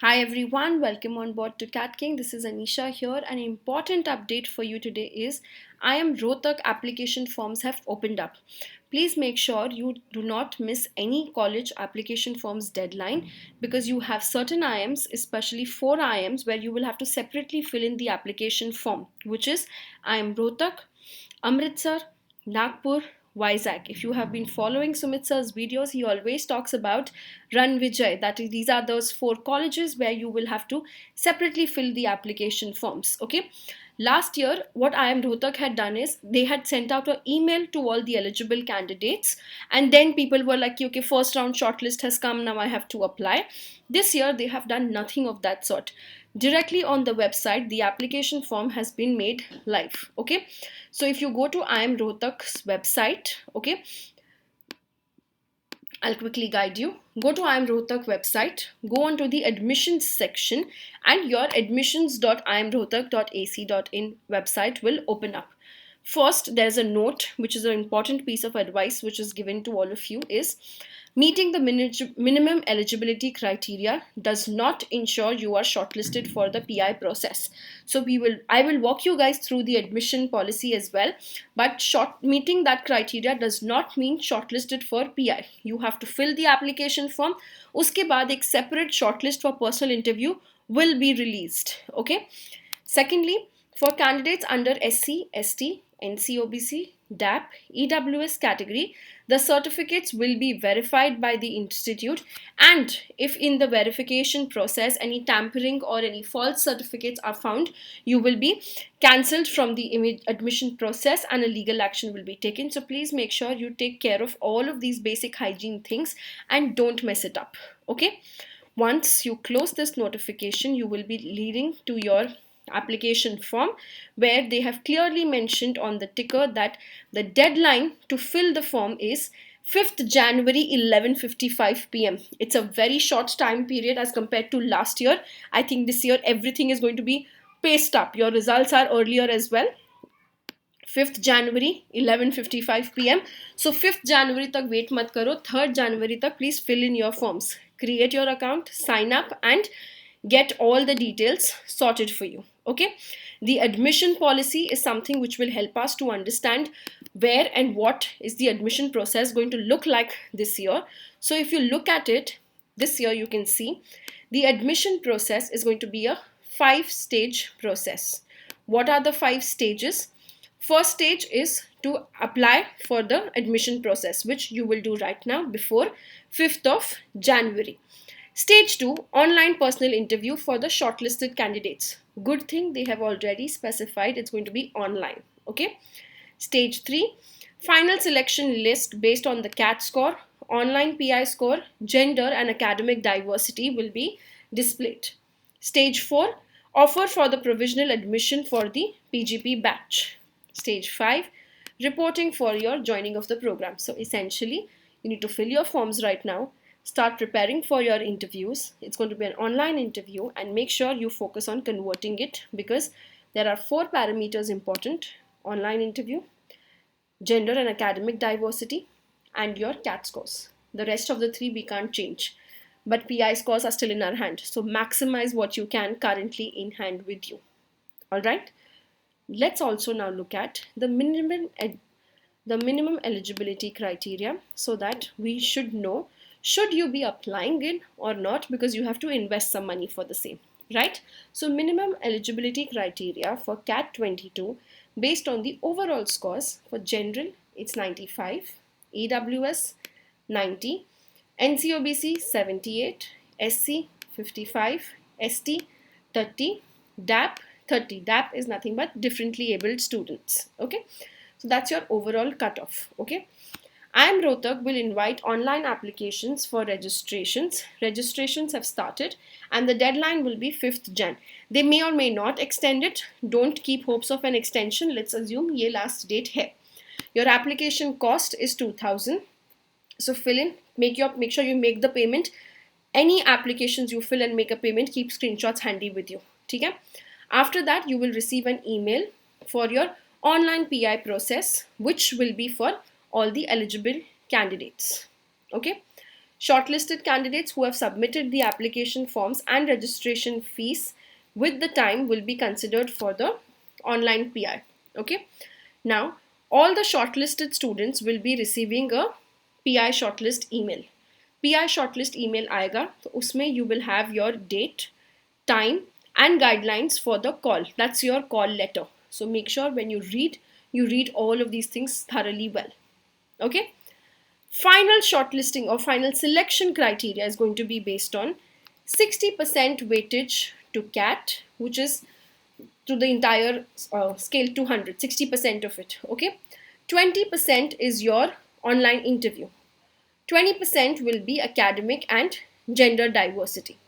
Hi everyone, welcome on board to CATKing. This is Anisha here. An important update for you today is IIM Rohtak application forms have opened up. Please make sure you do not miss any college application forms deadline because you have certain IIMs, especially 4 IIMs, where you will have to separately fill in the application form, which is IIM Rohtak, Amritsar, Nagpur, Vizag. If you have been following Sumit sir's videos, he always talks about Run Vijay. That is, these are those 4 colleges where you will have to separately fill the application forms. Okay. Last year, what IIM Rohtak had done is they had sent out an email to all the eligible candidates, and then people were like, okay, first round shortlist has come, now I have to apply. This year, they have done nothing of that sort. Directly on the website, the application form has been made live. Okay, so if you go to IIM Rohtak's website, okay, I'll quickly guide you. Go to IIM Rohtak website, go on to the admissions section, and your admissions.iimrohtak.ac.in website will open up. First, there's a note, which is an important piece of advice which is given to all of you, is meeting the minimum eligibility criteria does not ensure you are shortlisted for the PI process. So I will walk you guys through the admission policy as well, but meeting that criteria does not mean shortlisted for PI. You have to fill the application form. Uske baad ek separate shortlist for personal interview will be released. Okay. Secondly, for candidates under SC, ST, NCOBC, DAP, EWS category, the certificates will be verified by the institute, and if in the verification process any tampering or any false certificates are found, you will be cancelled from the admission process and a legal action will be taken. So please make sure you take care of all of these basic hygiene things and don't mess it up. Okay. Once you close this notification, you will be leading to your application form, where they have clearly mentioned on the ticker that the deadline to fill the form is 5th January 11:55 p.m. It's a very short time period as compared to last year. I think this year everything is going to be paced up. Your results are earlier as well. 5th January 11:55 p.m. So 5th January tak wait mat karo. 3rd January tak please fill in your forms. Create your account, sign up, and get all the details sorted for you. Okay, the admission policy is something which will help us to understand where and what is the admission process going to look like this year. So if you look at it this year, you can see the admission process is going to be a 5-stage process. What are the 5 stages? First stage is to apply for the admission process, which you will do right now before 5th of January. Stage 2, online personal interview for the shortlisted candidates. Good thing they have already specified it's going to be online. Okay. Stage 3, final selection list based on the CAT score, online PI score, gender and academic diversity will be displayed. Stage 4, offer for the provisional admission for the PGP batch. Stage 5, reporting for your joining of the program. So essentially, you need to fill your forms right now. Start preparing for your interviews. It's going to be an online interview, and make sure you focus on converting it because there are 4 parameters important: online interview, gender and academic diversity, and your CAT scores. The rest of the 3 we can't change, but PI scores are still in our hand. So maximize what you can currently in hand with you. All right. Let's also now look at the minimum eligibility criteria so that we should know should you be applying in or not, because you have to invest some money for the same, right? So minimum eligibility criteria for CAT 22 based on the overall scores. For general, it's 95, EWS 90, NCOBC 78, SC 55, ST 30, DAP 30. DAP is nothing but differently abled students. Okay, so that's your overall cutoff. Okay. IIM Rohtak will invite online applications for registrations. Registrations have started and the deadline will be 5th Jan. They may or may not extend it. Don't keep hopes of an extension. Let's assume ye last date hai. Your application cost is 2,000. So fill in, make sure you make the payment. Any applications you fill and make a payment, keep screenshots handy with you. Okay? After that, you will receive an email for your online PI process, which will be for all the eligible candidates. Okay, Shortlisted candidates who have submitted the application forms and registration fees with the time will be considered for the online PI. Okay. Now, all the shortlisted students will be receiving a PI shortlist email. PI shortlist email आएगा तो उसमें you will have your date, time and guidelines for the call. That's your call letter. So make sure when you read all of these things thoroughly well. Okay. Final shortlisting or final selection criteria is going to be based on 60% weightage to CAT, which is to the entire scale 200, 60% of it. Okay. 20% is your online interview. 20% will be academic and gender diversity.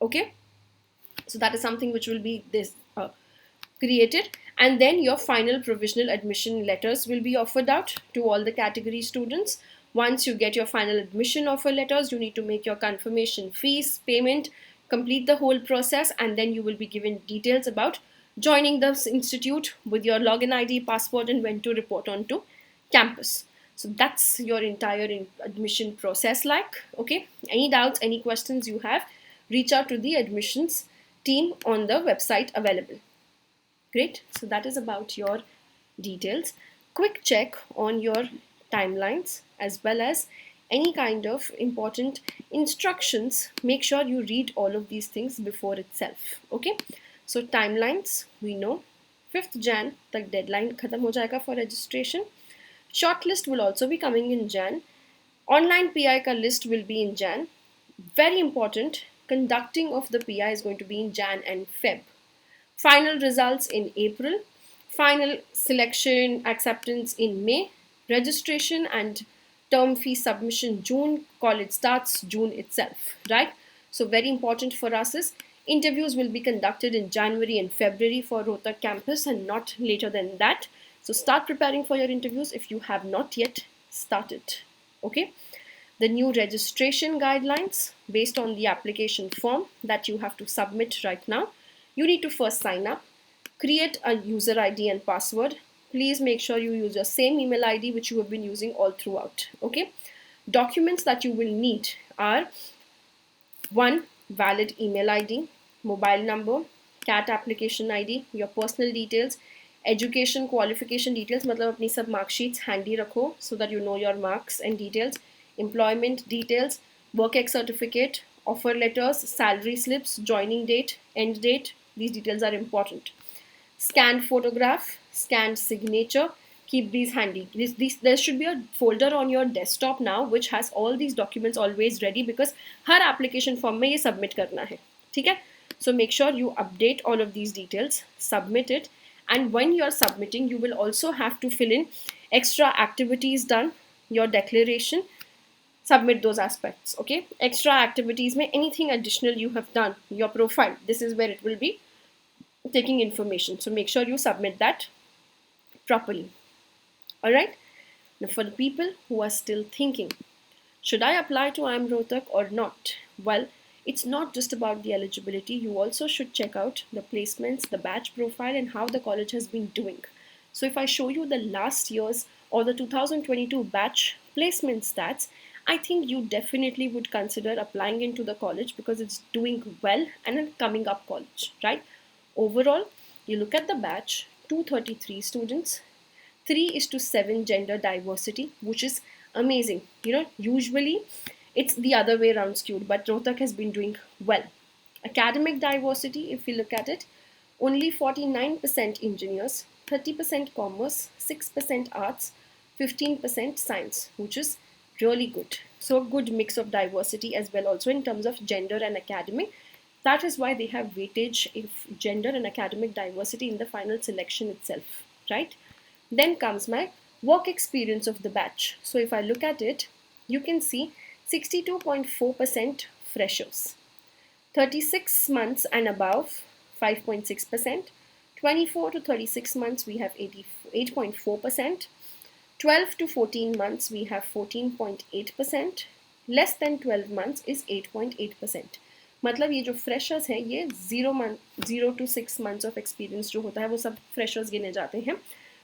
Okay. So that is something which will be created, and then your final provisional admission letters will be offered out to all the category students. Once you get your final admission offer letters, you need to make your confirmation fees payment, complete the whole process, and then you will be given details about joining the institute with your login ID, passport, and when to report on to campus. So that's your entire admission process like. Okay, any doubts, any questions you have, reach out to the admissions team on the website available. Great. So that is about your details. Quick check on your timelines as well as any kind of important instructions. Make sure you read all of these things before itself. Okay. So timelines, we know 5th Jan tak deadline khatam ho jayega for registration. Shortlist will also be coming in Jan. Online PI ka list will be in Jan. Very important, conducting of the PI is going to be in Jan and Feb. Final results in April, final selection acceptance in May, registration and term fee submission June, college starts June itself, right? So very important for us is interviews will be conducted in January and February for Rohtak campus and not later than that. So start preparing for your interviews if you have not yet started, okay? The new registration guidelines based on the application form that you have to submit right now. You need to first sign up, create a user ID and password. Please make sure you use your same email ID which you have been using all throughout. Okay. Documents that you will need are 1. Valid email ID, mobile number, CAT application ID, your personal details, education qualification details, मतलब अपनी सब mark sheets handy रखो so that you know your marks and details, employment details, work ex certificate, offer letters, salary slips, joining date, end date. These details are important. Scanned photograph, scanned signature. Keep these handy. There should be a folder on your desktop now which has all these documents always ready because her application form में ये submit करना है. ठीक है? So make sure you update all of these details, submit it, and when you're submitting, you will also have to fill in extra activities done, your declaration. Submit those aspects, okay? Extra activities may anything additional you have done, your profile, this is where it will be taking information. So make sure you submit that properly. All right. Now for the people who are still thinking, should I apply to IIM Rohtak or not? Well, it's not just about the eligibility. You also should check out the placements, the batch profile, and how the college has been doing. So if I show you the last year's or the 2022 batch placement stats, I think you definitely would consider applying into the college because it's doing well and a coming up college, right? Overall, you look at the batch, 233 students, 3:7 gender diversity, which is amazing. You know, usually it's the other way around skewed, but Rohtak has been doing well. Academic diversity, if you look at it, only 49% engineers, 30% commerce, 6% arts, 15% science, which is really good. So a good mix of diversity as well also in terms of gender and academic. That is why they have weightage if gender and academic diversity in the final selection itself, right? Then comes my work experience of the batch. So if I look at it, you can see 62.4% freshers, 36 months and above 5.6%, 24 to 36 months we have 8.4%, 12 to 14 months we have 14.8%, less than 12 months is 8.8%. मतलब ये जो freshers हैं ये 0 to 6 months of experience जो होता है वो सब freshers गिने जाते हैं.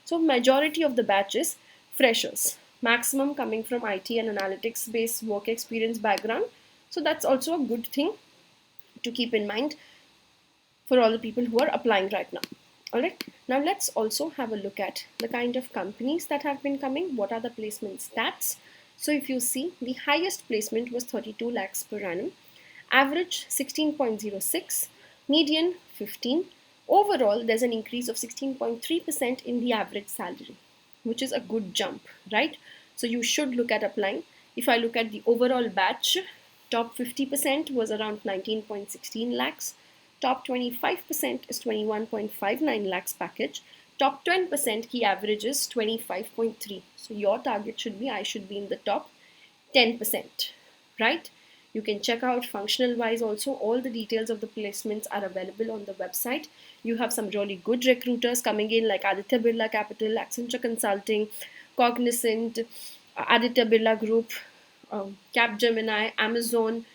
So majority of the batch is freshers. maximum coming from IT and analytics based work experience background. So that's also a good thing to keep in mind for all the people who are applying right now. All right, now let's also have a look at the kind of companies that have been coming. What are the placement stats? So if you see, the highest placement was 32 lakhs per annum, average 16.06, median 15. Overall, there's an increase of 16.3% in the average salary, which is a good jump, right? So you should look at applying. If I look at the overall batch, top 50% was around 19.16 lakhs. Top 25% is 21.59 lakhs package. Top 10% key average is 25.3. So your target should be, I should be in the top 10%, right? You can check out functional wise also. All the details of the placements are available on the website. You have some really good recruiters coming in like Aditya Birla Capital, Accenture Consulting, Cognizant, Aditya Birla Group, Capgemini, Amazon,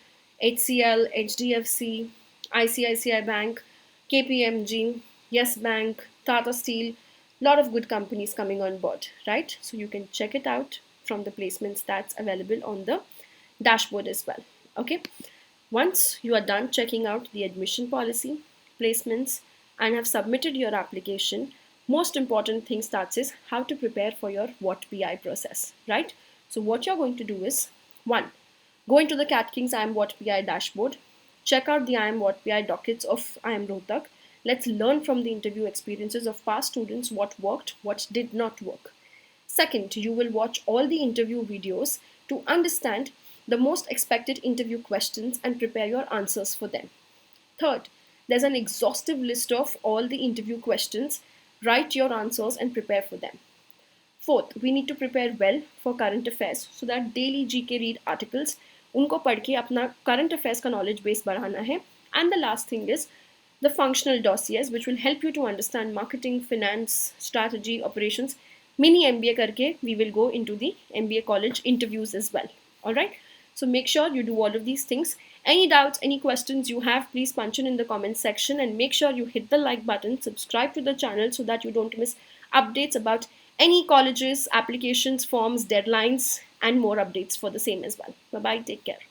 HCL, HDFC, ICICI Bank, KPMG, Yes Bank, Tata Steel, lot of good companies coming on board, right? So you can check it out from the placement stats available on the dashboard as well. Okay, once you are done checking out the admission policy, placements, and have submitted your application, most important thing starts is how to prepare for your what PI process, right? So what you're going to do is, one, go into the CATKing's IIM What PI dashboard, check out the IIM What PI dockets of IIM Rohtak. Let's learn from the interview experiences of past students what worked, what did not work. Second, you will watch all the interview videos to understand the most expected interview questions and prepare your answers for them. Third, there's an exhaustive list of all the interview questions. Write your answers and prepare for them. Fourth, we need to prepare well for current affairs so that daily GK read articles, उनको पढ़ के अपना current affairs का knowledge base बढ़ाना है. And the last thing is the functional dossiers, which will help you to understand marketing, finance, strategy, operations. Mini MBA करके we will go into the MBA college interviews as well. All right. So make sure you do all of these things. Any doubts, any questions you have, please punch in the comment section, and make sure you hit the like button, subscribe to the channel so that you don't miss updates about any colleges, applications, forms, deadlines, and more updates for the same as well. Bye bye, take care.